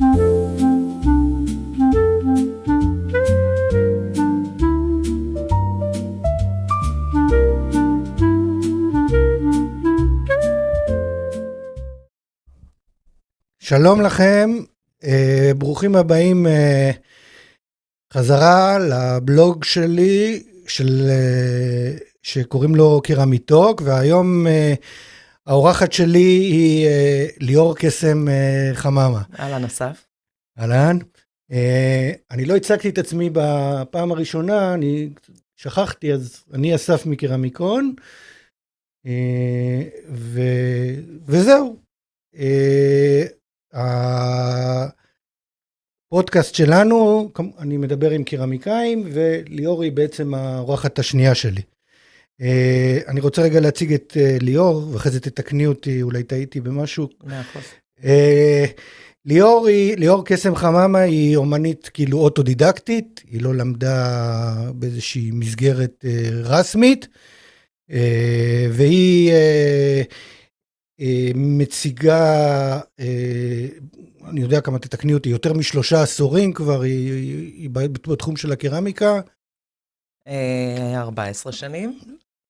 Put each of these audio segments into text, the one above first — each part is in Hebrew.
שלום לכם, ברוכים הבאים חזרה לבלוג שלי שקוראים לו קרמיטוק, והיום האורחת שלי היא ליאור קסם חממה. אהלן אסף. אהלן. אני לא הצגתי את עצמי בפעם הראשונה, אני שכחתי, אז אני אסף מקרמיקון, וזהו. הפודקאסט שלנו, אני מדבר עם קרמיקאים, וליאור היא בעצם האורחת השנייה שלי. אני רוצה רגע להציג את ליאור, ואחרי זה תתקני אותי, אולי טעיתי במשהו. ליאור קסם חממה היא אומנית כאילו אוטודידקטית, היא לא למדה באיזושהי מסגרת רסמית, והיא מציגה, אני יודע כמה תתקני אותי, יותר מ3 עשורים כבר, היא בתחום של הקרמיקה. 14 שנים.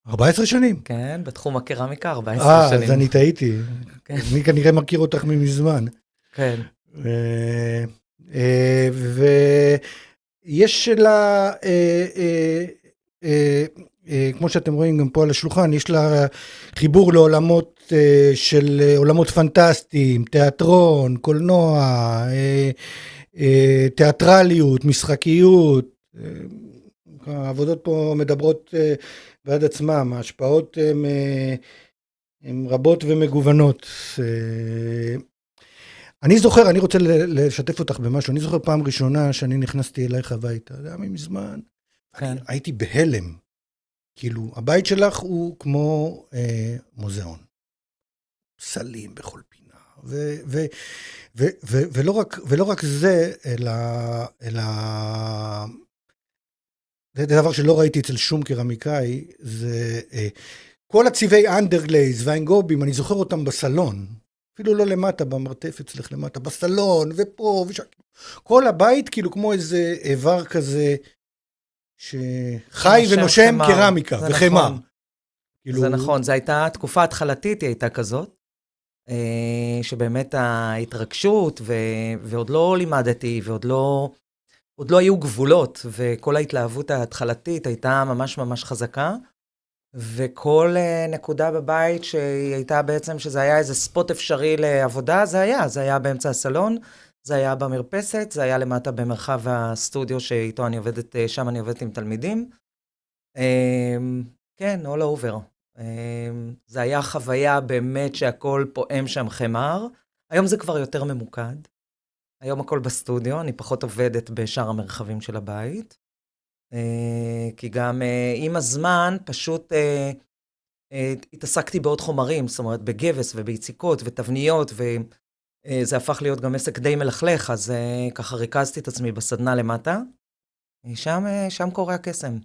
14 שנים? כן, בתחום הקרמיקה 14 שנים. אז אני טעיתי. אני כנראה מכיר אותך מזמן. כן. ויש לה, כמו שאתם רואים גם פה על השולחן, יש לה חיבור לעולמות של עולמות פנטסטיים, תיאטרון, קולנוע, תיאטרליות, משחקיות. העבודות פה מדברות בעד עצמם, ההשפעות הן רבות ומגוונות. אני זוכר, אני רוצה לשתף אותך במשהו, אני זוכר פעם ראשונה שאני נכנסתי אלייך הביתה, זה היה מזמן, הייתי בהלם, כאילו, הבית שלך הוא כמו מוזיאון, סלים בכל פינה, ולא רק זה, אלא זה דבר שלא ראיתי אצל שום קרמיקאי, זה כל הצבעי אנדרגלייז והאנגובים, אני זוכר אותם בסלון, אפילו לא למטה, במרתף אצלך למטה, בסלון ופה ושם, כל הבית כאילו כמו איזה איבר כזה, שחי ונושם קרמיקה וחמר. זה נכון, זו הייתה תקופה התחלתית, היא הייתה כזאת, שבאמת ההתרגשות, ועוד לא לימדתי, ועוד לא היו גבולות, וכל ההתלהבות ההתחלתית הייתה ממש ממש חזקה, וכל נקודה בבית שהיא הייתה בעצם, שזה היה איזה ספוט אפשרי לעבודה, זה היה באמצע הסלון, זה היה במרפסת, זה היה למטה במרחב הסטודיו שאיתו אני עובדת, שם אני עובדת עם תלמידים. כן, all over. זה היה חוויה באמת שהכל פועם שם חמר. היום זה כבר יותר ממוקד. היום הכל בסטודיו, אני פחות עובדת בשאר המרחבים של הבית. כי גם עם הזמן פשוט התעסקתי בעוד חומרים, זאת אומרת בגבס וביציקות ותבניות, וזה הפך להיות גם עסק די מלכלך, אז ככה ריכזתי את עצמי בסדנה למטה. שם קורה הקסם,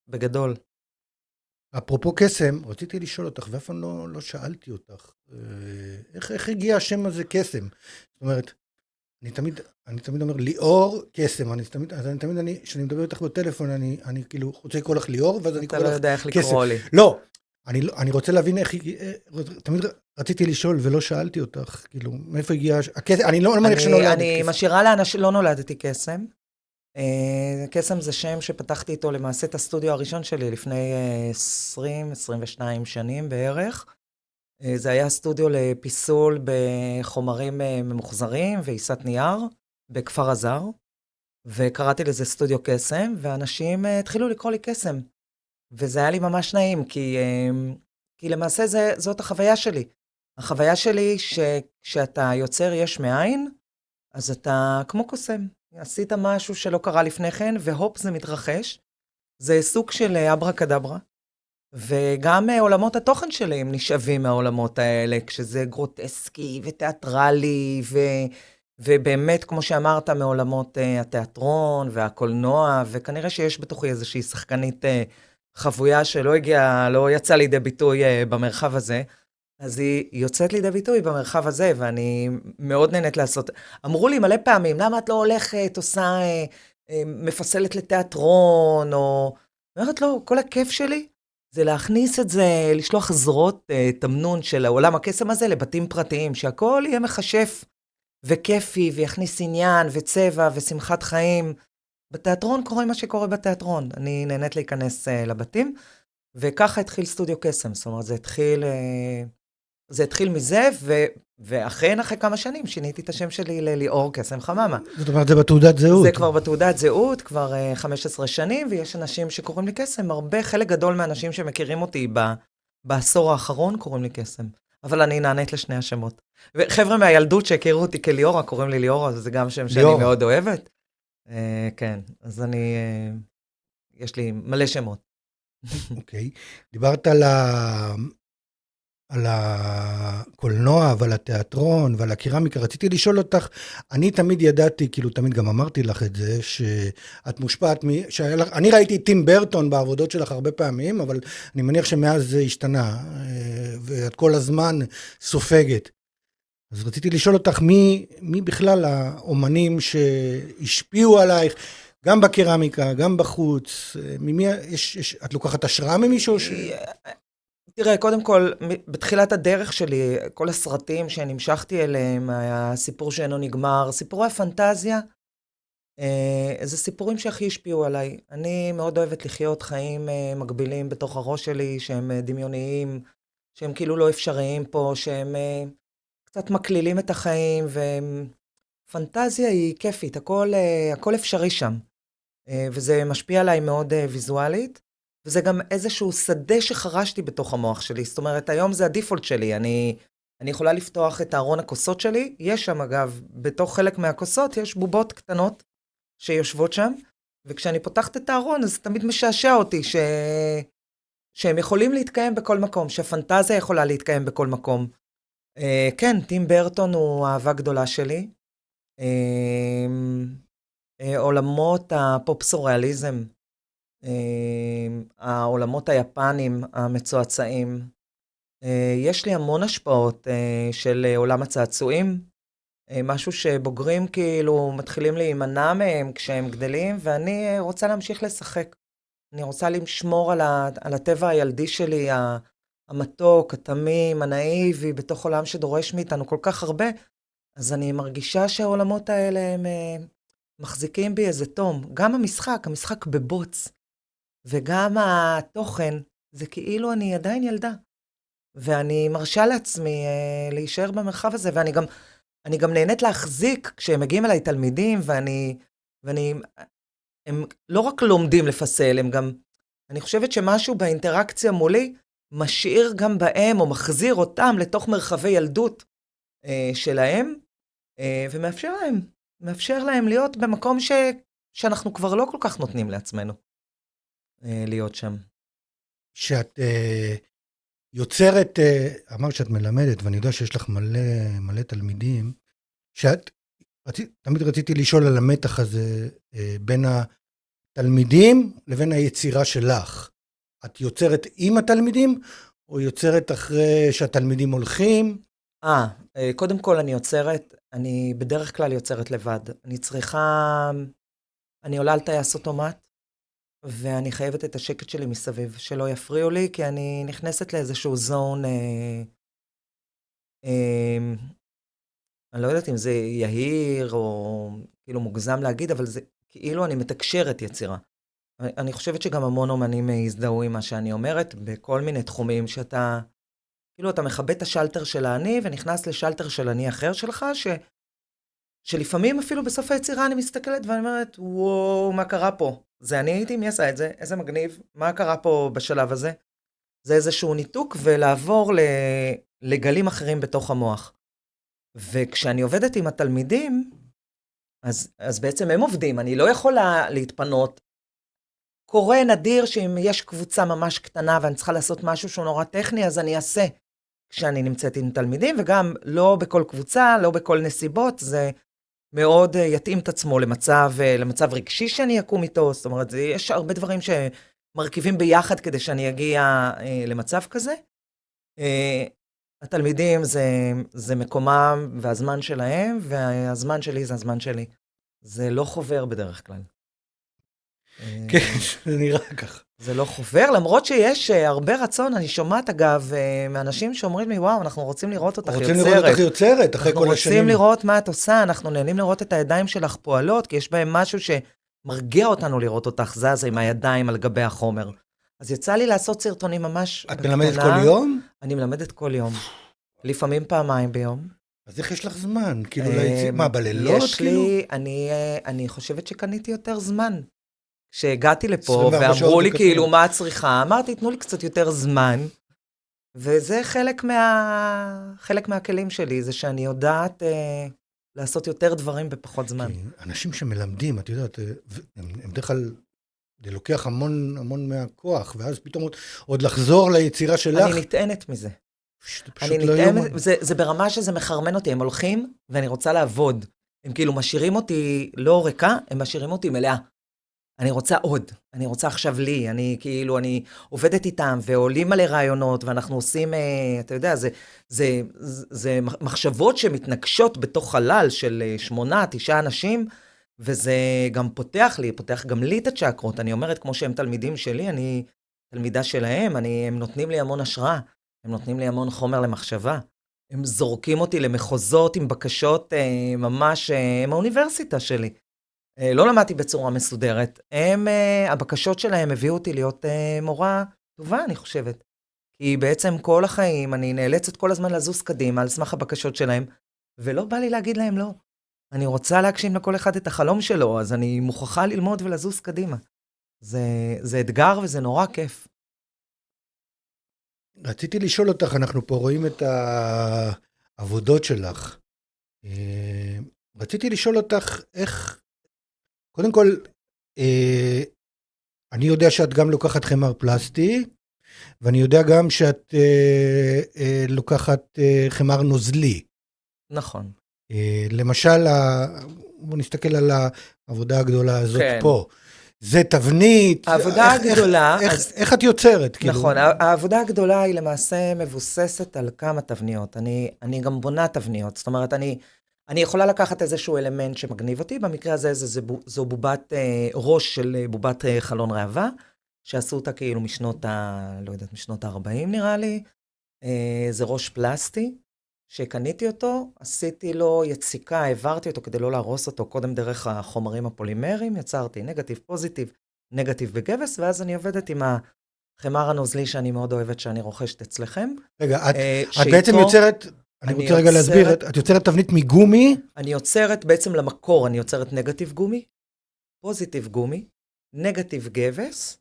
בגדול. אפרופו קסם, רציתי לשאול אותך, ואף פעם לא שאלתי אותך, איך הגיע השם הזה קסם? זאת אומרת, אני תמיד אומר ליאור קסם, כשאני מדבר איתך בטלפון, אני כאילו רוצה לקרוא לך ליאור, ואז אני קורא לך קסם. אתה לא יודע איך לקרוא לי. לא, אני רוצה להבין איך, תמיד רציתי לשאול ולא שאלתי אותך, כאילו, מאיפה הגיע הקסם, אני לא מניח שנולדת קסם. אני משאירה לאנשים, לא נולדתי קסם. קסם זה שם שפתחתי איתו למעשה את הסטודיו הראשון שלי לפני 20-22 שנים בערך. זה היה סטודיו לפיסול בחומרים ממוחזרים ועיסת נייר בכפר עזר, וקראתי לזה סטודיו קסם, ואנשים התחילו לקרוא לי קסם. וזה היה לי ממש נעים, כי למעשה זאת החוויה שלי. החוויה שלי שכשאתה יוצר יש מאין, אז אתה כמו קוסם. עשית משהו שלא קרה לפני כן, והופ זה מתרחש. זה סוג של אברה קדברה. וגם עולמות התוכן שלי הם נשאבים מהעולמות האלה, כשזה גרוטסקי ותיאטרלי, ובאמת, כמו שאמרת, מעולמות התיאטרון והקולנוע, וכנראה שיש בתוכי איזושהי שחקנית חבויה שלא הגיעה, לא יצאה לידי ביטוי במרחב הזה. אז היא יוצאת לידי ביטוי במרחב הזה, ואני מאוד נהנית לעשות. אמרו לי מלא פעמים, למה את לא הולכת, עושה, מפסלת לתיאטרון, או... אני אומרת לו, כל הכיף שלי זה להכניס את זה, לשלוח זרועות תמנון של העולם הקסם הזה לבתים פרטיים, שהכל יהיה מחשף וכיפי, ויכניס עניין וצבע ושמחת חיים. בתיאטרון קורה מה שקורה בתיאטרון. אני נהנית להיכנס לבתים, וככה התחיל סטודיו קסם. זאת אומרת, זה התחיל מזה, ואכן אחרי כמה שנים שיניתי את השם שלי לליאור קסם חממה. זאת אומרת, זה בתעודת זהות. זה כבר בתעודת זהות, כבר 15 שנים, ויש אנשים שקוראים לי קסם. חלק גדול מהאנשים שמכירים אותי בעשור האחרון קוראים לי קסם. אבל אני נענית לשני השמות. וחבר'ה מהילדות שהכירו אותי כליאורה, קוראים לי ליאורה, אז זה גם שם שאני מאוד אוהבת. כן, אז יש לי מלא שמות. אוקיי. דיברת על הקולנוע ועל התיאטרון ועל הקרמיקה. רציתי לשאול אותך, אני תמיד ידעתי, כאילו תמיד גם אמרתי לך את זה, שאת מושפעת, אני ראיתי טים ברטון בעבודות שלך הרבה פעמים, אבל אני מניח שמאז זה השתנה, ואת כל הזמן סופגת. אז רציתי לשאול אותך, מי בכלל האומנים שהשפיעו עלייך, גם בקרמיקה, גם בחוץ, את לוקחת השראה ממישהו? תראה, קודם כל, בתחילת הדרך שלי, כל הסרטים שנמשכתי אליהם, הסיפור שאינו נגמר, סיפורי הפנטזיה, זה סיפורים שהכי השפיעו עליי. אני מאוד אוהבת לחיות חיים מקבילים בתוך הראש שלי, שהם דמיוניים, שהם כאילו לא אפשריים פה, שהם קצת מקלילים את החיים, ופנטזיה היא כיפית, הכל אפשרי שם. וזה משפיע עליי מאוד ויזואלית. וזה גם איזשהו שדה שחרשתי בתוך המוח שלי. זאת אומרת, היום זה הדיפולט שלי. אני יכולה לפתוח את ארון הכוסות שלי. יש שם, אגב, בתוך חלק מהכוסות, יש בובות קטנות שיושבות שם. וכשאני פותחת את הארון, אז תמיד משעשע אותי שהם יכולים להתקיים בכל מקום, שהפנטזיה יכולה להתקיים בכל מקום. כן, טים ברטון הוא אהבה גדולה שלי. עולמות הפופ-סוריאליזם, העולמות היפנים המצועצעים. יש לי המון השפעות של עולם הצעצועים, משהו שבוגרים כאילו מתחילים להימנע מהם כשהם גדלים, ואני רוצה להמשיך לשחק. אני רוצה לשמור על הטבע הילדי שלי, המתוק, התמים, הנאיבי, בתוך עולם שדורש מאיתנו כל כך הרבה, אז אני מרגישה שהעולמות האלה הם מחזיקים בי איזה תום. גם המשחק בבוץ, וגם התוכן, זה כאילו אני עדיין ילדה. ואני מרשה לעצמי להישאר במרחב הזה, ואני גם נהנית להחזיק כשהם מגיעים אליי תלמידים, הם לא רק לומדים לפסל, אני חושבת שמשהו באינטראקציה מולי, משאיר גם בהם, או מחזיר אותם לתוך מרחבי ילדות שלהם, ומאפשר להם להיות במקום שאנחנו כבר לא כל כך נותנים לעצמנו להיות שם. שאת יוצרת, אמרת שאת מלמדת, ואני יודע שיש לך מלא תלמידים, תמיד רציתי לשאול על המתח הזה בין התלמידים לבין היצירה שלך. את יוצרת עם התלמידים, או יוצרת אחרי שהתלמידים הולכים? קודם כל אני בדרך כלל יוצרת לבד. אני עולה על טייס אוטומט, ואני חייבת את השקט שלי מסביב, שלא יפריעו לי, כי אני נכנסת לאיזשהו זון, אני לא יודעת אם זה יהיר, או כאילו מוגזם להגיד, אבל זה כאילו אני מתקשרת יצירה. אני חושבת שגם המון אומנים הזדהו עם מה שאני אומרת, בכל מיני תחומים שאתה, כאילו אתה מכבד את השלטר של אני, ונכנס לשלטר של אני אחר שלך, שלפעמים אפילו בסוף היצירה אני מסתכלת ואני אומרת, וואו, מה קרה פה? זה אני הייתי, מי עשה את זה? איזה מגניב? מה קרה פה בשלב הזה? זה איזשהו ניתוק ולעבור לגלים אחרים בתוך המוח. וכשאני עובדת עם התלמידים, אז בעצם הם עובדים, אני לא יכולה להתפנות. קורה נדיר שאם יש קבוצה ממש קטנה ואני צריכה לעשות משהו שהוא נורא טכני, אז אני אעשה כשאני נמצאת עם תלמידים, וגם לא בכל קבוצה, לא בכל נסיבות, זה מאוד יתאים את עצמו למצב רגשי שאני אקום איתו, זאת אומרת, יש הרבה דברים שמרכיבים ביחד כדי שאני אגיע למצב כזה. התלמידים זה מקומם והזמן שלהם, והזמן שלי זה הזמן שלי. זה לא חובר בדרך כלל. כן, זה נראה ככה. זה לא חובר, למרות שיש הרבה רצון, אני שומעת אגב, מאנשים שאומרים לי, וואו, אנחנו רוצים לראות אותך יוצרת. רוצים לראות אותך יוצרת, אחרי כל השנים. אנחנו רוצים לראות מה את עושה, אנחנו נהנים לראות את הידיים שלך פועלות, כי יש בהם משהו שמרגיע אותנו לראות אותך זזה עם הידיים על גבי החומר. אז יצא לי לעשות סרטונים ממש את מלמדת כל יום? אני מלמדת כל יום. לפעמים פעמיים ביום. אז איך יש לך זמן? כאילו, מה, בלילות? יש לי, אני חושבת שקניתי יותר זמן. כשהגעתי לפה ואמרו לי כאילו מה את צריכה, אמרתי, תנו לי קצת יותר זמן, וזה חלק מהכלים שלי, זה שאני יודעת לעשות יותר דברים בפחות זמן. אנשים שמלמדים, את יודעת, הם בדרך כלל, זה לוקח המון מהכוח, ואז פתאום עוד לחזור ליצירה שלך. אני נטענת מזה. אני נטענת, זה ברמה שזה מחרמן אותי, הם הולכים ואני רוצה לעבוד. הם כאילו משאירים אותי לא ריקה, הם משאירים אותי מלאה. אני רוצה עוד, אני רוצה עכשיו לי, אני עובדת איתם, ועולים מלא רעיונות, ואנחנו עושים, אתה יודע, זה מחשבות שמתנגשות בתוך חלל של 8-9 אנשים, וזה גם פותח גם לי את הצ'קרות, אני אומרת, כמו שהם תלמידים שלי, אני תלמידה שלהם, הם נותנים לי המון השראה, הם נותנים לי המון חומר למחשבה, הם זורקים אותי למחוזות עם בקשות ממש, הם האוניברסיטה שלי. לא למדתי בצורה מסודרת. הבקשות שלהם הביאו אותי להיות מורה טובה, אני חושבת. כי בעצם כל החיים אני נאלצת כל הזמן לזוז קדימה על סמך הבקשות שלהם, ולא בא לי להגיד להם לא. אני רוצה להגשים לכל אחד את החלום שלו, אז אני מוכרחה ללמוד ולזוז קדימה. זה אתגר וזה נורא כיף. רציתי לשאול אותך, אנחנו פה רואים את העבודות שלך. רציתי לשאול אותך איך, קודם כל, אני יודע שאת גם לוקחת חמר פלסטי, ואני יודע גם שאת לוקחת חמר נוזלי. נכון. למשל, בוא נסתכל על העבודה הגדולה הזאת פה. זה תבנית. העבודה הגדולה. איך את יוצרת? נכון, העבודה הגדולה היא למעשה מבוססת על כמה תבניות. אני גם בונה תבניות, זאת אומרת, אני יכולה לקחת איזשהו אלמנט שמגניב אותי, במקרה הזה זו בובת ראש של בובת חלון ראווה, שעשו אותה כאילו משנות ה-40 נראה לי, זה ראש פלסטי, שקניתי אותו, עשיתי לו יציקה, העברתי אותו כדי לא להרוס אותו קודם דרך החומרים הפולימריים, יצרתי נגטיב, פוזיטיב, נגטיב בגבס, ואז אני עובדת עם החמר הנוזלי שאני מאוד אוהבת שאני רוכשת אצלכם. רגע, את בעצם יוצרת, אני רוצה רגע להסביר, את יוצרת תבנית מגומי? אני יוצרת בעצם למקור, אני יוצרת נגטיב גומי, פוזיטיב גומי, נגטיב גבס,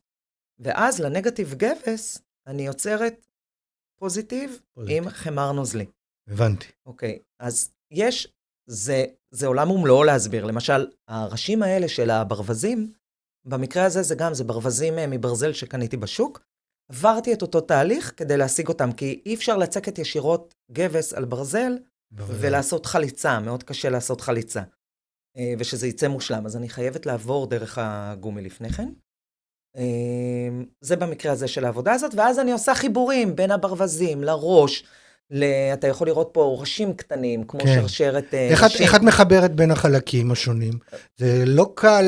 ואז לנגטיב גבס אני יוצרת פוזיטיב עם חמר נוזלי. הבנתי. אוקיי, אז זה עולם ומלואו להסביר. למשל, הראשים האלה של הברווזים, במקרה הזה זה ברווזים מברזל שקניתי בשוק, עברתי את אותו תהליך כדי להשיג אותם, כי אי אפשר לצקת ישירות גבס על ברזל, ולעשות חליצה, מאוד קשה לעשות חליצה, ושזה יצא מושלם, אז אני חייבת לעבור דרך הגומי לפני כן. זה במקרה הזה של העבודה הזאת, ואז אני עושה חיבורים בין הברווזים לראש, אתה יכול לראות פה ראשים קטנים, כמו שרשרת ראשים. איך את מחברת בין החלקים השונים? זה לא קל...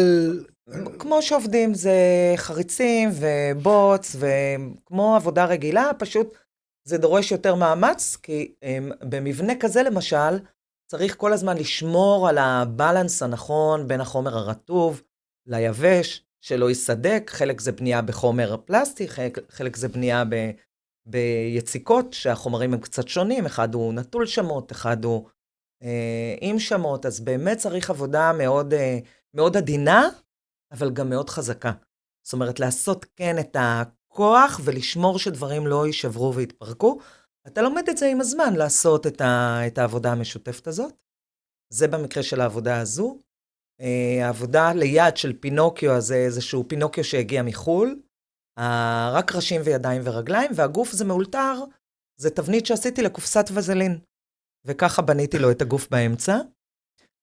כמו שעובדים, זה חריצים ובוץ, וכמו עבודה רגילה, פשוט זה דורש יותר מאמץ, כי במבנה כזה למשל, צריך כל הזמן לשמור על הבלנס הנכון בין החומר הרטוב ליבש, שלא יסדק, חלק זה בנייה בחומר פלסטי, חלק זה בנייה ביציקות, שהחומרים הם קצת שונים, אחד הוא נטול שמות, אחד הוא עם שמות, אז באמת צריך עבודה מאוד, מאוד עדינה, אבל גם מאוד חזקה. זאת אומרת, לעשות כן את הכוח, ולשמור שדברים לא יישברו ויתפרקו. אתה לומד את זה עם הזמן, לעשות את העבודה המשותפת הזאת. זה במקרה של העבודה הזו. העבודה ליד של פינוקיו, זה איזשהו פינוקיו שהגיע מחול, רק ראשים וידיים ורגליים, והגוף זה מאולתר, זה תבנית שעשיתי לקופסת וזלין, וככה בניתי לו את הגוף באמצע.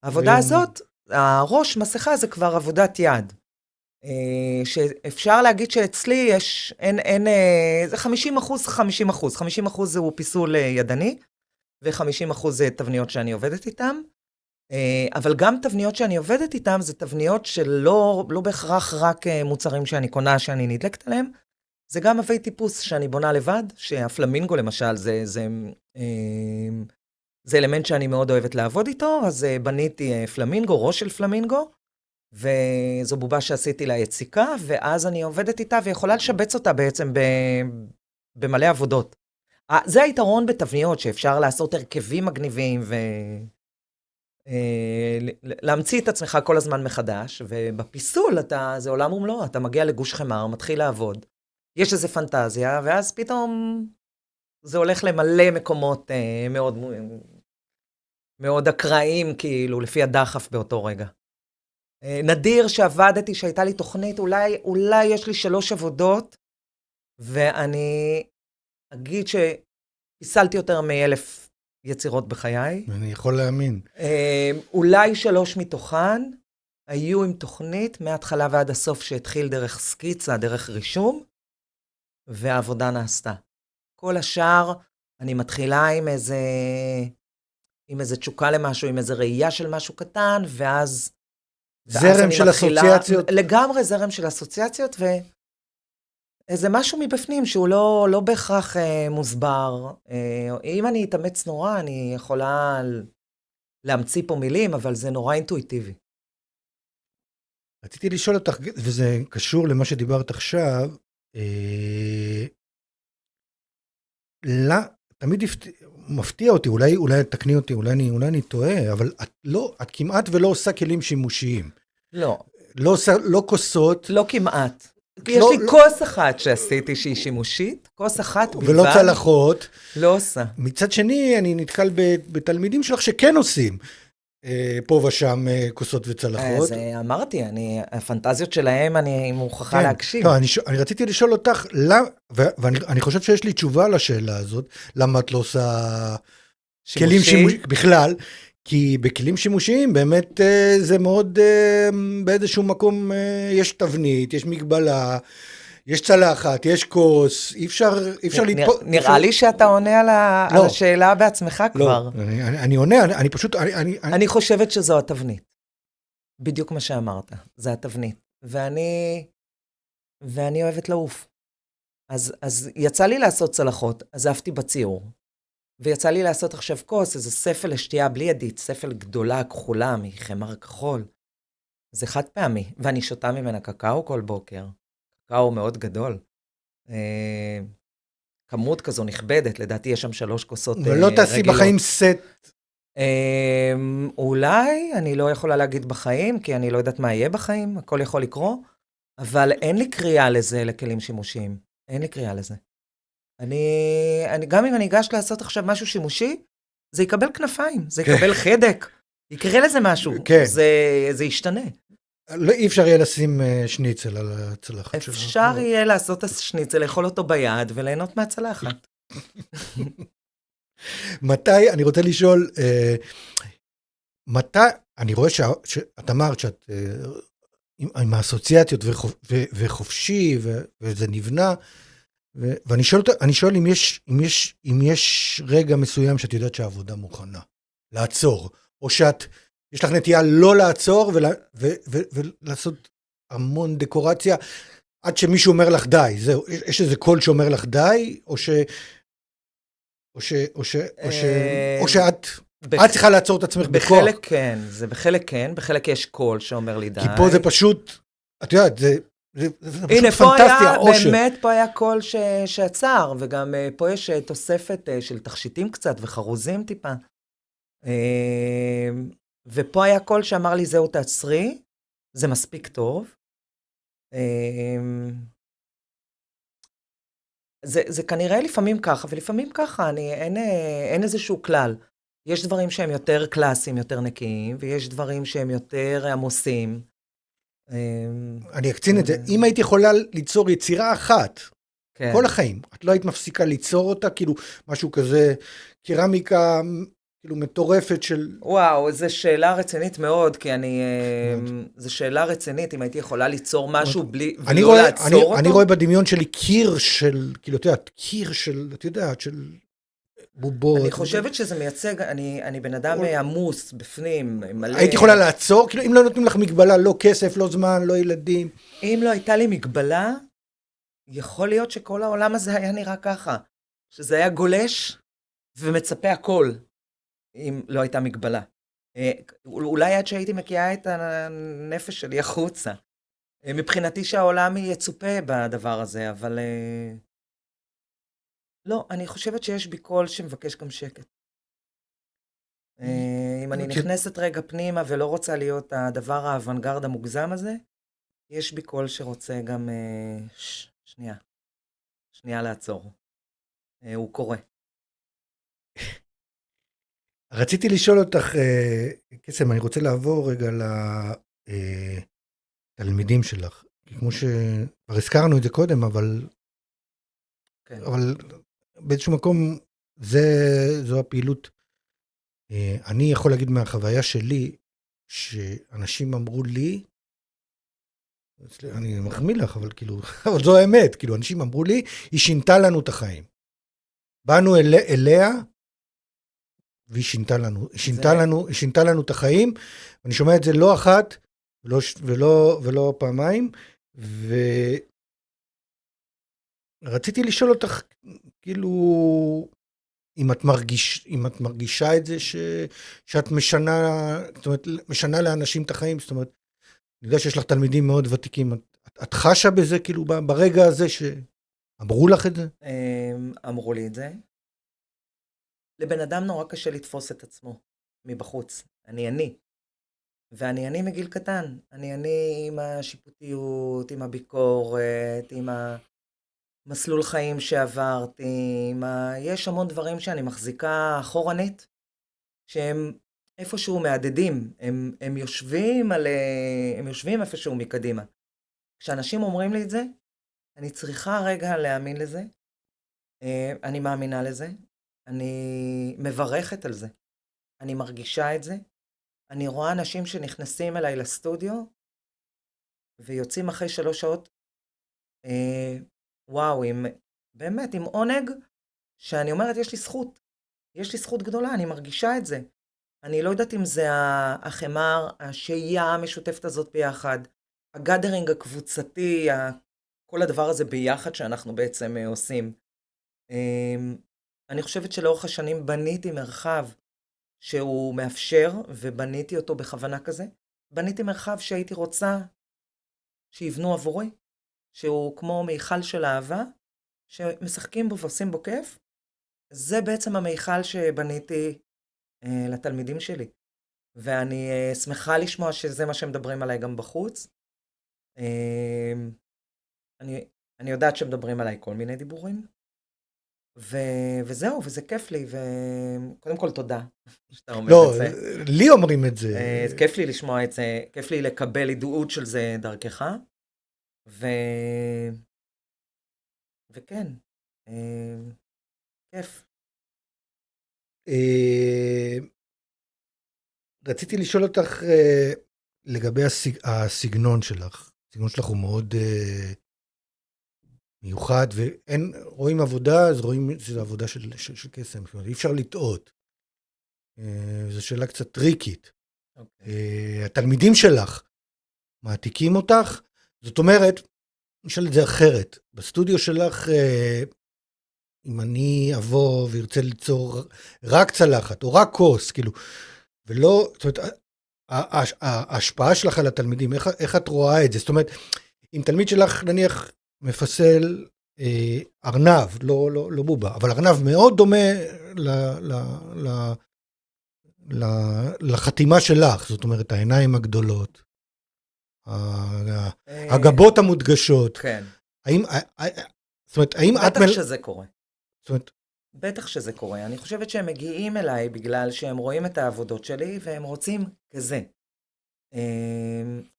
העבודה הזאת, הראש, מסכה, זה כבר עבודת יד. שאפשר להגיד שאצלי יש, זה 50%, 50%. 50% זהו פיסול ידני, ו-50% זה תבניות שאני עובדת איתן. אבל גם תבניות שאני עובדת איתן, זה תבניות שלא לא בהכרח רק מוצרים שאני קונה, שאני נדלקת עליהם. זה גם אבי טיפוס שאני בונה לבד, שהפלמינגו למשל, זה אלמנט שאני מאוד אוהבת לעבוד איתו, אז בניתי פלמינגו, ראש של פלמינגו, וזו בובה שעשיתי לה יציקה, ואז אני עובדת איתה, ויכולה לשבץ אותה בעצם במלא עבודות. זה היתרון בתבניות, שאפשר לעשות הרכבים מגניבים, להמציא את עצמך כל הזמן מחדש, ובפיסול זה עולם ומלואו, אתה מגיע לגוש חמר, מתחיל לעבוד, יש איזו פנטזיה, ואז פתאום זה הולך למלא מקומות מאוד, מאוד אקראיים, כאילו, לפי הדחף באותו רגע. נדיר שעבדתי, שהייתה לי תוכנית, אולי יש לי 3 עבודות, ואני אגיד שפיסלתי יותר מ1,000 יצירות בחיי. אני יכול להאמין. אולי 3 מתוכן היו עם תוכנית מההתחלה ועד הסוף שהתחיל דרך סקיצה, דרך רישום, והעבודה נעשתה. כל השאר אני מתחילה עם איזה תשוקה למשהו, עם איזה ראייה של משהו קטן, ואז זרם של אסוציאציות. לגמרי זרם של אסוציאציות, ואיזה משהו מבפנים שהוא לא בהכרח מוסבר. אם אני אתאמץ נורא, אני יכולה להמציא פה מילים, אבל זה נורא אינטואיטיבי. רציתי לשאול אותך, וזה קשור למה שדיברת עכשיו, תמיד מפתיע אותי, אולי תקני אותי, אולי אני טועה, אבל את כמעט ולא עושה כלים שימושיים. לא. לא כוסות. לא כמעט. יש לי כוס אחת שעשיתי שהיא שימושית, כוס אחת בלבד. ולא צלחות. לא עושה. מצד שני, אני נתקל בתלמידים שלך שכן עושים. פה ושם כוסות וצלחות. אז אמרתי, הפנטזיות שלהם, אני מוכרחה להקשיב. לא, אני רציתי לשאול אותך, ואני חושב שיש לי תשובה לשאלה הזאת, למה את לא עושה כלים שימושיים בכלל, כי בכלים שימושיים באמת זה מאוד, באיזשהו מקום יש תבנית, יש מגבלה, יש צלחת, יש כוס, אי אפשר לתפוס. נראה לי שאתה עונה על השאלה בעצמך כבר. לא, אני עונה, אני פשוט... אני חושבת שזו התבנית. בדיוק מה שאמרת, זה התבנית. ואני אוהבת לעוף. אז יצא לי לעשות צלחות, עזבתי בציור. ויצא לי לעשות עכשיו כוס, איזה ספל לשתייה בלי ידית, ספל גדולה, כחולה, מחמר כחול. זה חד פעמי, ואני שותה ממנה קקאו כל בוקר. קקאו מאוד גדול. כמות כזו נכבדת, לדעתי יש שם 3 כוסות רגילות. ולא תעשי בחיים סט? אולי, אני לא יכולה להגיד בחיים, כי אני לא יודעת מה יהיה בחיים, הכל יכול לקרוא, אבל אין לי קריאה לזה לכלים שימושיים. אין לי קריאה לזה. גם אם אני אגש לעשות עכשיו משהו שימושי, זה יקבל כנפיים, זה יקבל חדק, יקרה לזה משהו, זה ישתנה. לא, אי אפשר יהיה לשים שניצל על הצלחת שלך. אפשר יהיה לעשות את השניצל, לאכול אותו ביד וליהנות מהצלחת. מתי, אני רוצה לשאול, מתי, אני רואה שאת אמרת שאת עם האסוציאציות וחופשי, וזה נבנה, ואני שואל אם יש רגע מסוים שאת יודעת שהעבודה מוכנה, לעצור, או שאת, יש לך נטייה לא לעצור ולעשות המון דקורציה, עד שמישהו אומר לך די, זהו, יש איזה קול שאומר לך די, או שאת צריכה לעצור את עצמך בכוח. בחלק כן, זה בחלק כן, בחלק יש קול שאומר לי די. כי פה זה פשוט, את יודעת, זה הנה, פה היה, באמת פה היה קול שעצר, וגם פה יש תוספת של תכשיטים קצת וחרוזים טיפה. ופה היה קול שאמר לי, זהו תעצרי, זה מספיק טוב. זה כנראה לפעמים ככה, ולפעמים ככה, אין איזשהו כלל. יש דברים שהם יותר קלאסיים, יותר נקיים, ויש דברים שהם יותר עמוסים. אני אקצין את זה, אם היית יכולה ליצור יצירה אחת, כל החיים, את לא היית מפסיקה ליצור אותה, כאילו משהו כזה, קרמיקה כאילו מטורפת של... וואו, זו שאלה רצינית מאוד, כי זו שאלה רצינית, אם הייתי יכולה ליצור משהו בלי, ולא לעצור אותו. אני רואה בדמיון שלי קיר של, כאילו, אתה יודעת, קיר של, אתה יודעת, של בובות. אני חושבת שזה מייצג, אני בן אדם עמוס בפנים, מלא. היית יכולה לעצור? כאילו, אם לא נותנים לך מגבלה, לא כסף, לא זמן, לא ילדים. אם לא הייתה לי מגבלה, יכול להיות שכל העולם הזה היה נראה ככה, שזה היה גולש ומצפה הכל, אם לא הייתה מגבלה. אולי עד שהייתי מקיאה את הנפש שלי החוצה. מבחינתי שהעולם יצופה בדבר הזה, אבל לא, אני חושבת שיש בי קול שמבקש גם שקט. אם אני נכנסת רגע פנימה ולא רוצה להיות הדבר האוונגרד המוגזם הזה, יש בי קול שרוצה גם שנייה לעצור. הוא קורא. רציתי לשאול אותך, קסם, אני רוצה לעבור רגע לתלמידים שלך. כמו שכבר הזכרנו את זה קודם, אבל באיזשהו מקום זו הפעילות. אני יכול להגיד מהחוויה שלי, שאנשים אמרו לי, אני מחמיא לך, אבל כאילו, אבל זו האמת, כאילו, אנשים אמרו לי, היא שינתה לנו את החיים. באנו אליה, והיא שינתה לנו את החיים, ואני שומע את זה לא אחת, ולא פעמיים, ורציתי לשאול אותך, כאילו, אם את מרגישה את זה, שאת משנה לאנשים את החיים, זאת אומרת, אני יודע שיש לך תלמידים מאוד ותיקים, את חשה בזה, כאילו, ברגע הזה שאמרו לך את זה? אמרו לי את זה. לבן אדם נורא קשה לתפוס את עצמו מבחוץ. אני. ואני מגיל קטן. אני עם השיפוטיות, עם הביקורת, עם המסלול חיים שעברתי, יש המון דברים שאני מחזיקה אחורנית, שהם איפשהו מהדדים. הם יושבים איפשהו מקדימה. כשאנשים אומרים לי את זה, אני צריכה רגע להאמין לזה. אני מאמינה לזה. אני מברכת על זה. אני מרגישה את זה. אני רואה אנשים שנכנסים אליי לסטודיו, ויוצאים אחרי 3 שעות, וואו, באמת, עם עונג, שאני אומרת, יש לי זכות. יש לי זכות גדולה, אני מרגישה את זה. אני לא יודעת אם זה החמר, השהייה המשותפת הזאת ביחד, הגאדרינג הקבוצתי, כל הדבר הזה ביחד שאנחנו בעצם עושים. אני חושבת שלאורך השנים בניתי מרחב שהוא מאפשר, ובניתי אותו בכוונה כזה. בניתי מרחב שהייתי רוצה שיבנו עבורי, שהוא כמו מיכל של אהבה, שמשחקים בו ועושים בו כיף. זה בעצם המיכל שבניתי לתלמידים שלי. ואני שמחה לשמוע שזה מה שמדברים עליי גם בחוץ. אני יודעת שמדברים עליי כל מיני דיבורים. וזהו, וזה כיף לי, וקודם כל תודה שאתה אומר את זה. לא, לי אומרים את זה. כיף לי לשמוע את זה, כיף לי לקבל עדות של זה דרכך, וכן, כיף. רציתי לשאול אותך לגבי הסגנון שלך. הסגנון שלך הוא מאוד מיוחד, רואים עבודה, אז רואים שזו עבודה של קסם, זאת אומרת, אי אפשר לטעות. זו שאלה קצת טריקית. התלמידים שלך מעתיקים אותך, זאת אומרת, נשאל את זה אחרת, בסטודיו שלך, אם אני אבוא וירצה ליצור רק צלחת, או רק כוס, כאילו, ולא, זאת אומרת, ההשפעה שלך על התלמידים, איך את רואה את זה? זאת אומרת, אם תלמיד שלך, נניח, מפסל ארנב, לא בובה, אבל ארנב מאוד דומה לחתימה שלך, זאת אומרת, העיניים הגדולות, הגבות המודגשות. כן. זאת אומרת, האם את... בטח שזה קורה. זאת אומרת... בטח שזה קורה. אני חושבת שהם מגיעים אליי בגלל שהם רואים את העבודות שלי, והם רוצים כזה.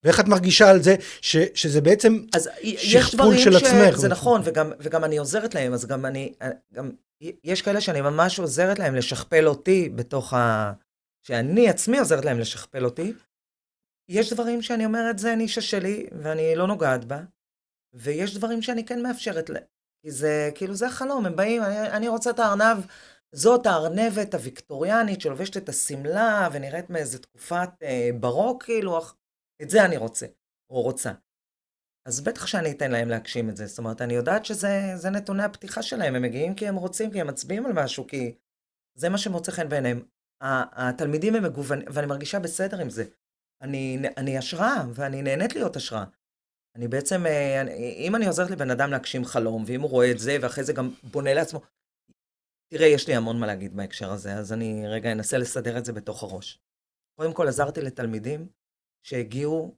ואיך את מרגישה על זה, שזה בעצם שכפול של עצמך? זה נכון, וגם אני עוזרת להם, אז גם יש כאלה שאני ממש עוזרת להם לשכפל אותי שאני עצמי עוזרת להם לשכפל אותי. יש דברים שאני אומרת, זה נישה שלי, ואני לא נוגעת בה, ויש דברים שאני כן מאפשרת להם. כי זה, כאילו, זה החלום, הם באים, אני רוצה את הארנב, זאת הארנבת הוויקטוריאנית שלובשת את הסמלה, ונראית מאיזה תקופת ברוק, כאילו, את זה אני רוצה, או רוצה. אז בטח שאני אתן להם להגשים את זה. זאת אומרת, אני יודעת שזה נתוני הפתיחה שלהם, הם מגיעים כי הם רוצים, כי הם מצביעים על משהו, כי זה מה שמוצא חן בעיניהם. התלמידים הם מגוונים, ואני מרגישה בסדר עם זה. אני השראה, ואני נהנית להיות השראה. אני בעצם, אם אני עוזרת לבן אדם להגשים חלום, ואם הוא רואה את זה, ואחרי זה גם בונה לעצמו, תראה, יש לי המון מה להגיד בהקשר הזה, אז אני רגע אנסה לסדר את זה בתוך הראש. קודם כל, עזרתי לתלמידים שהגיעו,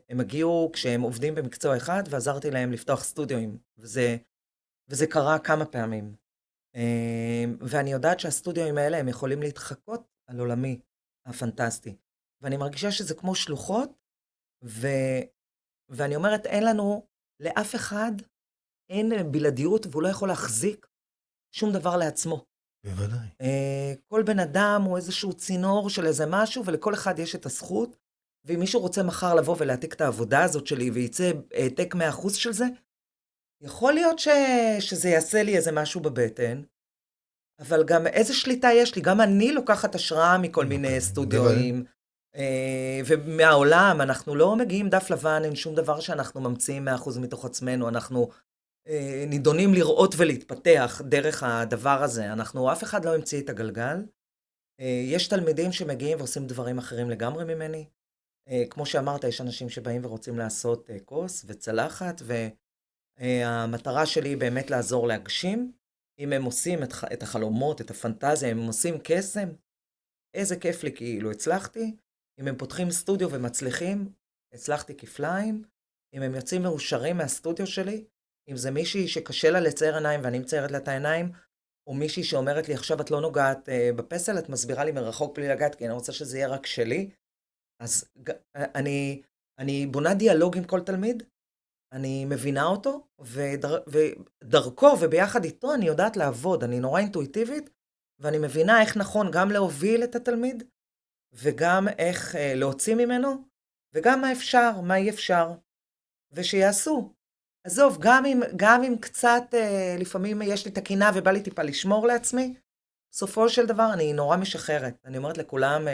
הם הגיעו כשהם עובדים במקצוע אחד, ועזרתי להם לפתוח סטודיואים, וזה קרה כמה פעמים. ואני יודעת שהסטודיואים האלה, הם יכולים להתחקות על עולמי הפנטסטי. ואני מרגישה שזה כמו שלוחות, ואני אומרת, אין לנו, לאף אחד, אין בלעדיות, והוא לא יכול להחזיק שום דבר לעצמו. בוודאי. כל בן אדם הוא איזשהו צינור של איזה משהו, ולכל אחד יש את הזכות, ואם מישהו רוצה מחר לבוא ולהעתיק את העבודה הזאת שלי, וייצא העתק 100% של זה, יכול להיות שזה יעשה לי איזה משהו בבטן, אבל גם איזה שליטה יש לי, גם אני לוקחת השראה מכל מיני סטודיואים, ומהעולם, אנחנו לא מגיעים דף לבן, אין שום דבר שאנחנו ממציאים 100% מתוך עצמנו, אנחנו נידונים לראות ולהתפתח דרך הדבר הזה, אף אחד לא המציא את הגלגל, יש תלמידים שמגיעים ועושים דברים אחרים לגמרי ממני, כמו שאמרת, יש אנשים שבאים ורוצים לעשות כוס וצלחת, והמטרה שלי היא באמת לעזור להגשים, אם הם עושים את החלומות, את הפנטזיה, אם הם עושים קסם, איזה כיף לי, כאילו הצלחתי, אם הם פותחים סטודיו ומצליחים, הצלחתי כפליים, אם הם יוצאים מאושרים מהסטודיו שלי, אם זה מישהי שקשה לה לצייר עיניים ואני מציירת לה את העיניים, או מישהי שאומרת לי, עכשיו את לא נוגעת בפסל, את מסבירה לי מרחוק בלי לגעת, כי אני רוצה שזה יהיה רק שלי, אז אני בונה דיאלוג עם כל תלמיד, אני מבינה אותו, ודרכו וביחד איתו אני יודעת לעבוד, אני נורא אינטואיטיבית, ואני מבינה איך נכון גם להוביל את התלמיד, וגם איך להוציא ממנו, וגם מה אפשר, מה אי אפשר, ושיעשו. עזוב, גם אם קצת, לפעמים יש לי תקינה ובא לי טיפה לשמור לעצמי, בסופו של דבר אני נורא משחררת. אני אומרת לכולם,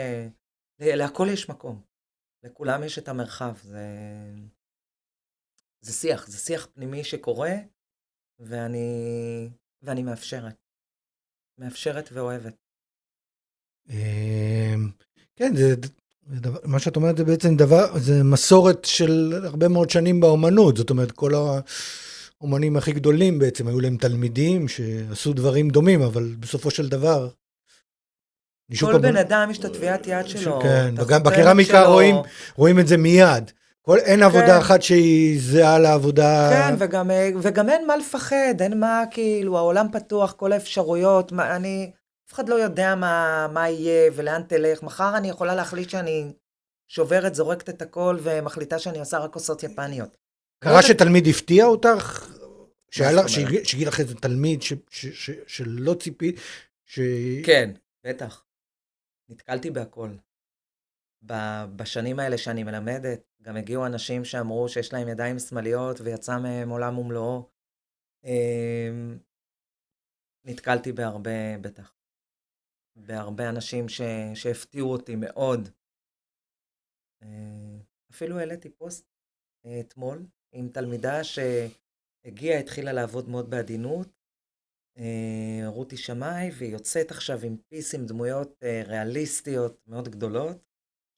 להכל יש מקום. לכולם יש את המרחב. זה שיח פנימי שקורה, ואני מאפשרת. מאפשרת ואוהבת. כן, מה שאת אומרת זה בעצם זה מסורת של הרבה מאוד שנים באומנות, זאת אומרת, כל האומנים הכי גדולים בעצם היו להם תלמידים שעשו דברים דומים, אבל בסופו של דבר... כל בן אדם יש את הטביעת יד שלו. כן, וגם בקרמיקה רואים את זה מיד. אין עבודה אחת שהיא זהה לעבודה... כן, וגם אין מה לפחד, אין מה, כאילו, העולם פתוח, כל האפשרויות, אף אחד לא יודע מה יהיה ולאן תלך. מחר אני יכולה להחליט שאני שוברת, זורקת את הכל, ומחליטה שאני עושה רק כוסות יפניות. קרה שתלמיד הפתיע אותך? שהגיע לך איזה תלמיד שלא ציפי? כן, בטח. נתקלתי בהכל. בשנים האלה שאני מלמדת, גם הגיעו אנשים שאמרו שיש להם ידיים שמאליות, ויצא מהם עולם ומלואו. נתקלתי בהרבה, בטח. בהרבה אנשים שהפתיעו אותי מאוד. אפילו העליתי פוסט אתמול, עם תלמידה שהגיעה, התחילה לעבוד מאוד בעדינות, רותי שמאי, והיא יוצאת עכשיו עם פיס עם דמויות ריאליסטיות מאוד גדולות,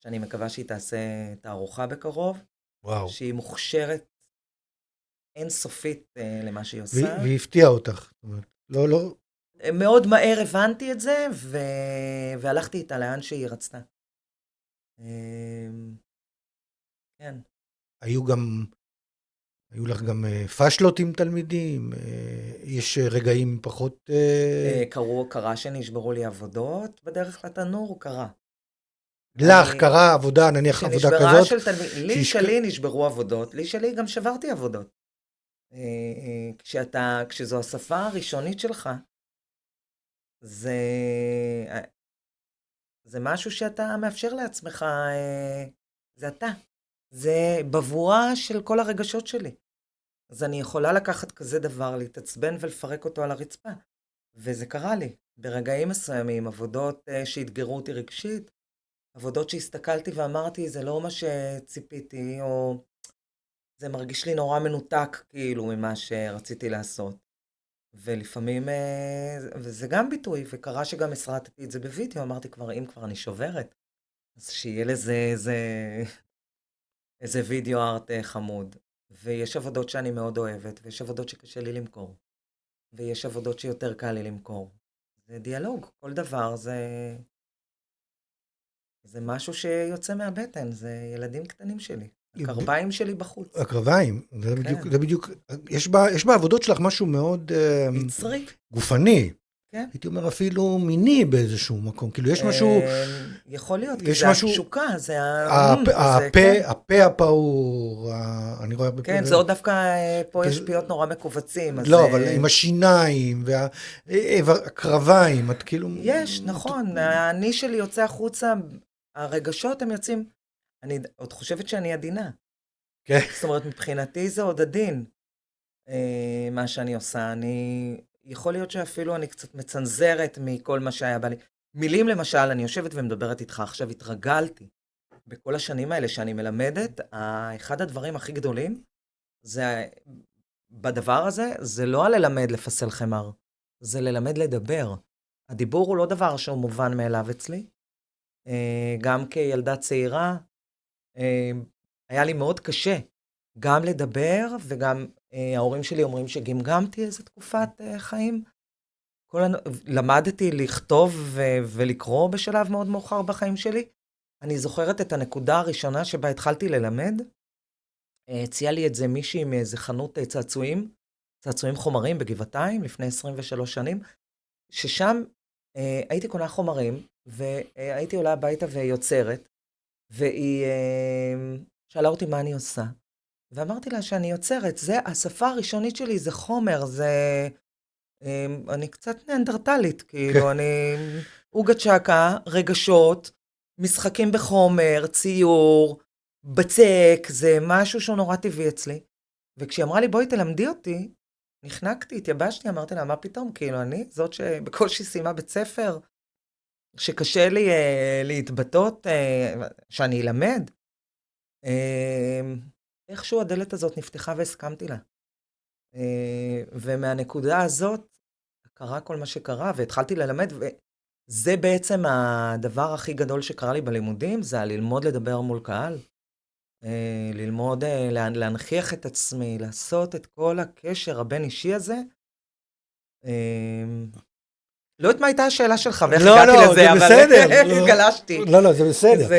שאני מקווה שהיא תעשה תערוכה בקרוב. וואו. שהיא מוכשרת אינסופית למה שהיא עושה. והיא הפתיעה אותך. לא. מאוד מהר הבנתי את זה, והלכתי איתה לאן שהיא רצתה. כן. היו לך גם פשלות עם תלמידים? יש רגעים פחות... קרה שנשברו לי עבודות בדרך לתנור, קרה. לך קרה עבודה, נניח עבודה כזאת? שלי נשברו עבודות, שלי גם שברתי עבודות. כשזו השפה הראשונית שלך, זה, זה משהו שאתה מאפשר לעצמך, זה אתה. זה בבואה של כל הרגשות שלי. אז אני יכולה לקחת כזה דבר, להתעצבן ולפרק אותו על הרצפה. וזה קרה לי. ברגעים מסוימים, עבודות שאתגרו אותי רגשית, עבודות שהסתכלתי ואמרתי, זה לא מה שציפיתי, או זה מרגיש לי נורא מנותק, כאילו, ממה שרציתי לעשות. ולפעמים, וזה גם ביטוי, וקרה שגם הסרטתי את זה בווידאו, אמרתי כבר, אם כבר אני שוברת, אז שיהיה לזה איזה וידאו ארט חמוד. ויש עבודות שאני מאוד אוהבת, ויש עבודות שקשה לי למכור. ויש עבודות שיותר קל לי למכור. זה דיאלוג, כל דבר זה משהו שיוצא מהבטן, זה ילדים קטנים שלי. הקרביים שלי בחוץ. הקרביים, זה בדיוק, יש בעבודות שלך משהו מאוד יצרי. גופני. כן. הייתי אומר אפילו מיני באיזשהו מקום, כאילו יש משהו... יכול להיות, כי זה התשוקה, זה הפה הפעור, אני רואה... כן, זה עוד דווקא, פה יש פיות נורא מקובצים. לא, אבל עם השיניים והקרביים, את כאילו... יש, נכון, אני שלי יוצא החוצה, הרגשות הם יוצאים, אני עוד חושבת שאני עדינה. כן. זאת אומרת, מבחינתי זה עוד עדין, מה שאני עושה. יכול להיות שאפילו אני קצת מצנזרת מכל מה שהיה בא לי. מילים למשל, אני יושבת ומדברת איתך, עכשיו התרגלתי. בכל השנים האלה שאני מלמדת, אחד הדברים הכי גדולים, בדבר הזה, זה לא ללמד לפסל חמר, זה ללמד לדבר. הדיבור הוא לא דבר שהוא מובן מאליו אצלי. גם כילדה צעירה, היה לי מאוד קשה גם לדבר, וגם ההורים שלי אומרים שגמגמתי איזו תקופת חיים. למדתי לכתוב ולקרוא בשלב מאוד מאוחר בחיים שלי. אני זוכרת את הנקודה הראשונה שבה התחלתי ללמד. הציעה לי את זה מישהי מאיזה חנות צעצועים חומרים בגבעתיים, לפני 23 שנים, ששם הייתי קונה חומרים, והייתי עולה הביתה ויוצרת, והיא שאלה אותי מה אני עושה. ואמרתי לה שאני יוצרת, השפה הראשונית שלי זה חומר, אני קצת נאנדרטלית, כאילו, אני אוגה צ'קה, רגשות, משחקים בחומר, ציור, בצק, זה משהו שהוא נורא טבעי אצלי. וכשהיא אמרה לי, בואי תלמדי אותי, נחנקתי, התייבשתי, אמרתי לה, מה פתאום? כאילו, אני זאת שבקושי סיימה בית ספר, שקשה לי להתבטאות, שאני אלמד. איכשהו הדלת הזאת נפתחה והסכמתי לה. ומהנקודה הזאת, קרה כל מה שקרה, והתחלתי ללמד, וזה בעצם הדבר הכי גדול שקרה לי בלימודים, זה ללמוד לדבר מול קהל. ללמוד, להנכיח את עצמי, לעשות את כל הקשר הבין אישי הזה. לא יודעת מה הייתה השאלה שלך, ואיך הגעתי לזה, אבל גלשתי. לא, זה בסדר.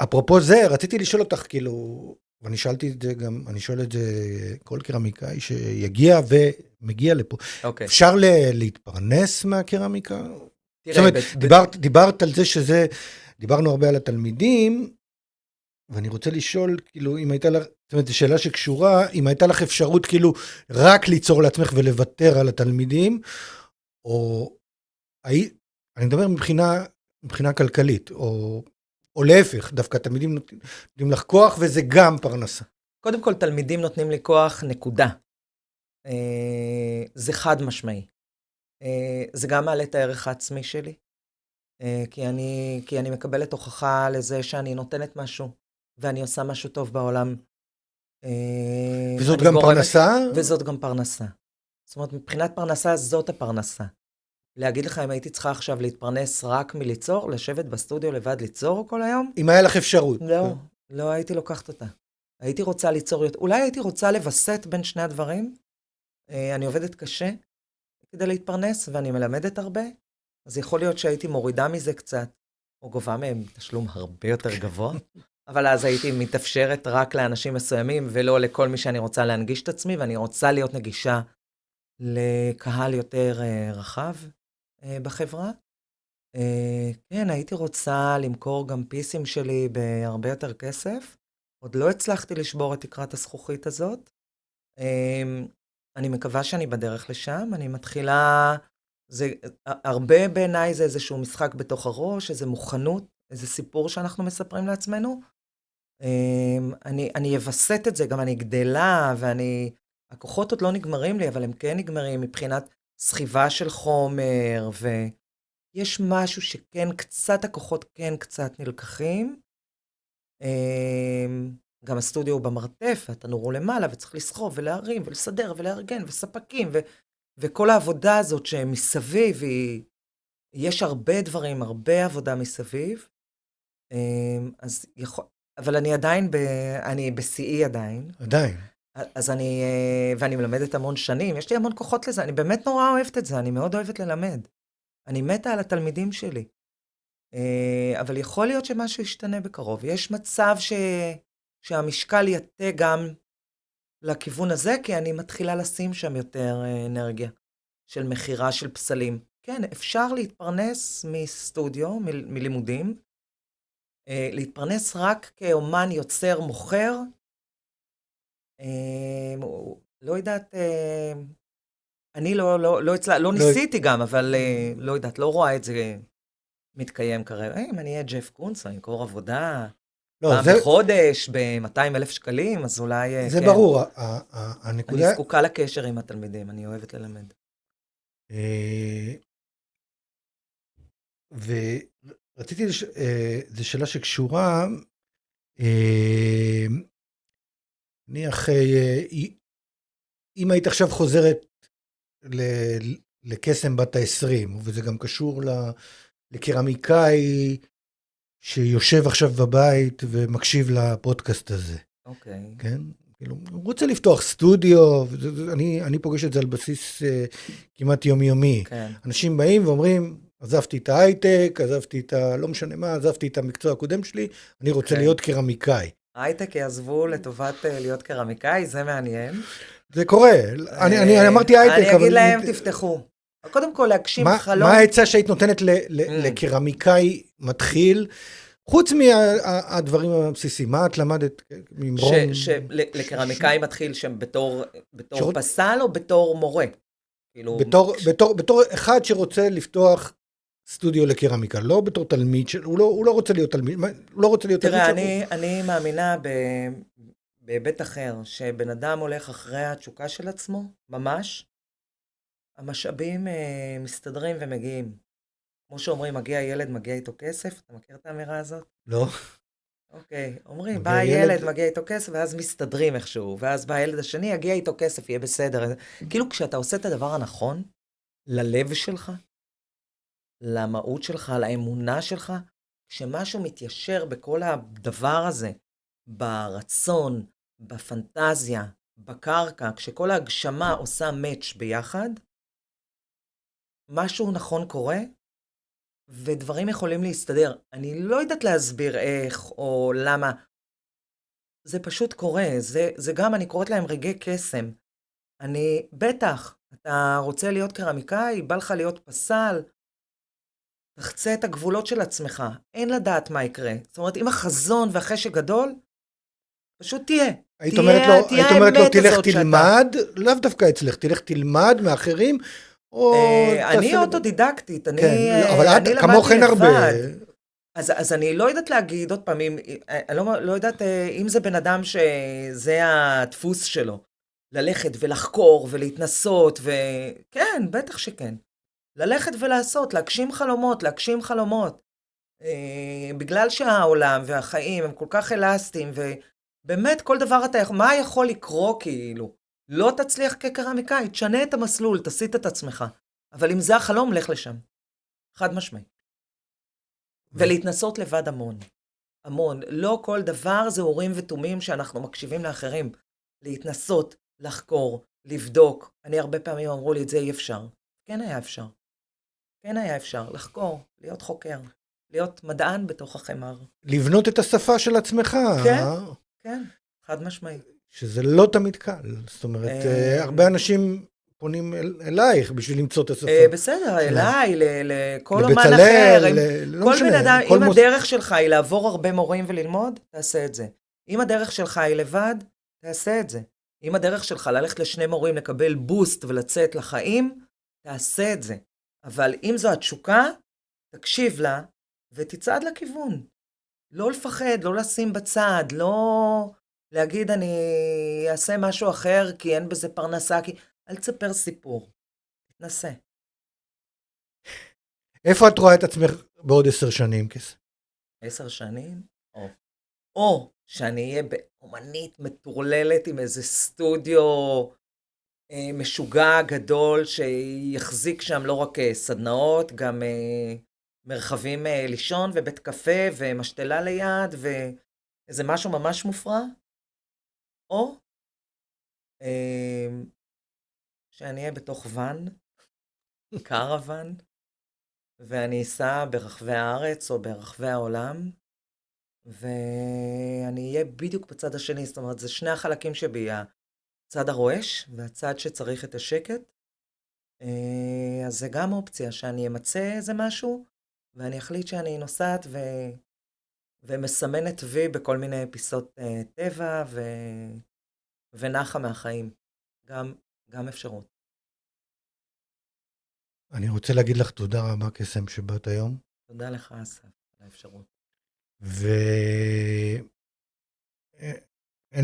אפרופו זה, רציתי לשאול אותך, כאילו, ואני שאלתי את זה גם, אני שואל את זה כל קרמיקאי שיגיע ומגיע לפה. אפשר להתפרנס מהקרמיקה? זאת אומרת, דיברת על זה שזה, דיברנו הרבה על התלמידים, ואני רוצה לשאול, כאילו, אם הייתה לך, זאת אומרת, זו שאלה שקשורה, אם הייתה לך אפשרות, כאילו, רק ליצור לעצמך ולוותר על התלמידים, או, אני מדבר מבחינה כלכלית, או להפך, דווקא תלמידים נותנים לך כוח, וזה גם פרנסה. קודם כל, תלמידים נותנים לי כוח, נקודה. זה חד משמעי. זה גם מעלה את הערך העצמי שלי, כי אני מקבלת הוכחה לזה שאני נותנת משהו, ואני עושה משהו טוב בעולם. וזאת גם פרנסה? וזאת גם פרנסה. זאת אומרת, מבחינת פרנסה, זאת הפרנסה. להגיד לך אם הייתי צריכה עכשיו להתפרנס רק מליצור, לשבת בסטודיו לבד ליצור כל היום? אם היה לך אפשרות. לא הייתי לוקחת אותה. הייתי רוצה ליצור, אולי הייתי רוצה לבסט בין שני הדברים. אני עובדת קשה כדי להתפרנס, ואני מלמדת הרבה, אז יכול להיות שהייתי מורידה מזה קצת, או גובה מהם תשלום הרבה יותר גבוה, אבל אז הייתי מתאפשרת רק לאנשים מסוימים, ולא לכל מי שאני רוצה להנגיש את עצמי, ואני רוצה להיות נגישה לקהל יותר רחב בחברה. כן, הייתי רוצה למכור גם פיסים שלי בהרבה יותר כסף. עוד לא הצלחתי לשבור את תקרת הזכוכית הזאת. אני מקווה שאני בדרך לשם. אני מתחילה הרבה בעיניי זה איזשהו משחק בתוך הראש, איזו מוכנות, איזה סיפור שאנחנו מספרים לעצמנו. אני אבסט את זה, גם אני גדלה, הכוחות עוד לא נגמרים לי, אבל הם כן נגמרים מבחינת סחיבה של חומר, ויש משהו שכן קצת, הכוחות כן קצת נלקחים. גם הסטודיו הוא במרתף, התנור הוא למעלה, וצריך לסחוב ולהרים ולסדר ולארגן, וספקים, וכל העבודה הזאת שמסביב, יש הרבה דברים, הרבה עבודה מסביב. אבל אני עדיין, אני בשיאי עדיין. עדיין. אז ואני מלמדת המון שנים, יש לי המון כוחות לזה, אני באמת נורא אוהבת את זה, אני מאוד אוהבת ללמד. אני מתה על התלמידים שלי. אבל יכול להיות שמשהו ישתנה בקרוב. יש מצב שהמשקל יתה גם לכיוון הזה, כי אני מתחילה לשים שם יותר אנרגיה של מחירה של פסלים. כן, אפשר להתפרנס מסטודיו, מלימודים, להתפרנס רק כאומן יוצר מוכר, לא יודעת, אני לא ניסיתי גם, אבל לא יודעת, לא רואה את זה מתקיים כרגע. אם אני אהיה ג'ף קונס, אני אמכור עבודה פעם בחודש, ב-200,000 שקלים, אז אולי, זה כן. ברור, אני זקוקה לקשר עם התלמידים, אני אוהבת ללמד. ורציתי, זו שאלה שקשורה, נניח, אם היית עכשיו חוזרת לקסם בת ה-20, וזה גם קשור לקרמיקאי שיושב עכשיו בבית ומקשיב לפודקאסט הזה. אוקיי. כן? כאילו, הוא רוצה לפתוח סטודיו, אני פוגש את זה על בסיס כמעט יומיומי. כן. אנשים באים ואומרים, עזבתי את ההייטק, עזבתי את לא משנה מה, עזבתי את המקצוע הקודם שלי, אני רוצה להיות קרמיקאי. הייטק יעזבו לטובת להיות קרמיקאי, זה מעניין. זה קורה, אני אמרתי הייטק, אני אגיד להם, תפתחו. קודם כל, להגשים חלום. מה העצה שהיית נותנת לקרמיקאי מתחיל, חוץ מהדברים הבסיסיים, מה את למדת ממרום? לקרמיקאי מתחיל שם בתור פסל או בתור מורה? בתור אחד שרוצה לפתוח סטודיו לקרמיקה, לא בתור תלמיד, הוא לא רוצה להיות תלמיד, הוא לא רוצה להיות תלמיד. תראה, אני מאמינה בהיבט אחר, שבן אדם הולך אחרי התשוקה של עצמו, ממש, המשאבים מסתדרים ומגיעים. כמו שאומרים, מגיע ילד, מגיע איתו כסף, אתה מכיר את האמירה הזאת? לא. אוקיי, אומרים, בא ילד, מגיע איתו כסף, ואז מסתדרים איכשהו, ואז בא הילד השני, יגיע איתו כסף, יהיה בסדר. כאילו כשאתה עושה את הדבר הנכון, ללב שלך, למהות שלך, לאמונה שלך, כשמשהו מתיישר בכל הדבר הזה, ברצון, בפנטזיה, בקרקע, כשכל ההגשמה עושה מאץ' ביחד, משהו נכון קורה, ודברים יכולים להסתדר. אני לא יודעת להסביר איך או למה. זה פשוט קורה. זה גם, אני קוראת להם רגעי קסם. בטח, אתה רוצה להיות קרמיקאי, בא לך להיות פסל, תחצה את הגבולות של עצמך. אין לדעת מה יקרה. זאת אומרת, אם החזון והחשק גדול, פשוט תהיה. היית אומרת לו, תלך תלמד, לאו דווקא אצלך, תלך תלמד מאחרים, אני אוטודידקטית, אני אבל את כמוכן הרבה. אז אני לא יודעת להגיד עוד פעם, אני לא יודעת אם זה בן אדם שזה הדפוס שלו, ללכת ולחקור ולהתנסות, וכן, בטח שכן. ללכת ולעשות, להגשים חלומות. בגלל שהעולם והחיים הם כל כך אלסטיים, ובאמת כל דבר מה יכול לקרות כאילו? לא תצליח כקרמיקאי, תשנה את המסלול, תסיט את עצמך. אבל אם זה החלום, לך לשם. חד משמעי. ולהתנסות לבד המון. המון. לא כל דבר זה אורים ותומים שאנחנו מקשיבים לאחרים. להתנסות, לחקור, לבדוק. אני הרבה פעמים אמרו לי, את זה אי אפשר. כן היה אפשר. כן היה אפשר. לחקור, להיות חוקר. להיות מדען בתוך החמר. לבנות את השפה של עצמך. כן, כן. חד משמעי. שזה לא תמיד קל. זאת אומרת, הרבה אנשים פונים אלייך בשביל למצוא את השפה. בסדר, אליי, לכל אומן אחר. כל בן אדם, אם הדרך שלך היא לעבור הרבה מורים וללמוד, תעשה את זה. אם הדרך שלך היא לבד, תעשה את זה. אם הדרך שלך ללכת לשני מורים, לקבל בוסט ולצאת לחיים, תעשה את זה. אבל אם זו התשוקה, תקשיב לה ותצעד לכיוון. לא לפחד, לא לשים בצד, לא להגיד אני אעשה משהו אחר כי אין בזה פרנסה, כי אל תספר סיפור. תנסה. איפה את רואה את עצמך בעוד 10 שנים, קסם? 10 שנים? או שאני אהיה באומנית מטורללת עם איזה סטודיו משוגע גדול שיחזיק שם לא רק סדנאות, גם מרחבים לישון ובית קפה ומשתלה ליד ואיזה משהו ממש מופרע. או שאני אהיה בתוך ואן, קרוון, ואני אסע ברחבי הארץ או ברחבי העולם, ואני אהיה בדיוק בצד השני, זאת אומרת, זה שני החלקים שבי, הצד הרועש והצד שצריך את השקט. אז זה גם אופציה שאני אמצא איזה משהו, ואני אחליט שאני נוסעת ומסמנת וי בכל מיני פיסות טבע ונחה מהחיים. גם אפשרות. אני רוצה להגיד לך תודה רבה, קסם, שבאת היום. תודה לך, אסף, על האפשרות. ואין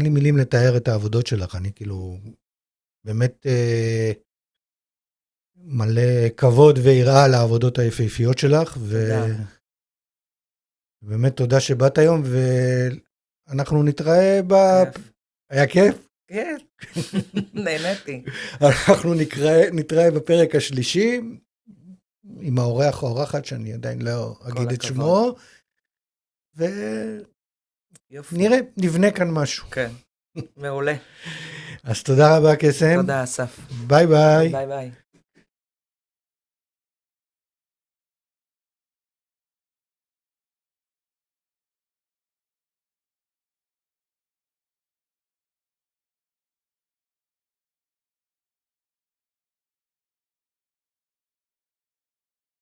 לי מילים לתאר את העבודות שלך, אני כאילו באמת מלא כבוד ויראה על העבודות היפהפיות שלך, תודה. ובאמת תודה שבאת היום, ואנחנו נתראה כיף. היה כיף? כן, נהניתי. אנחנו נתראה בפרק השלישי, עם האורח או האורחת, שאני עדיין לא אגיד את שמו, ונראה, נבנה כאן משהו. כן, מעולה. אז תודה רבה, קסם. תודה, אסף. ביי ביי. ביי ביי.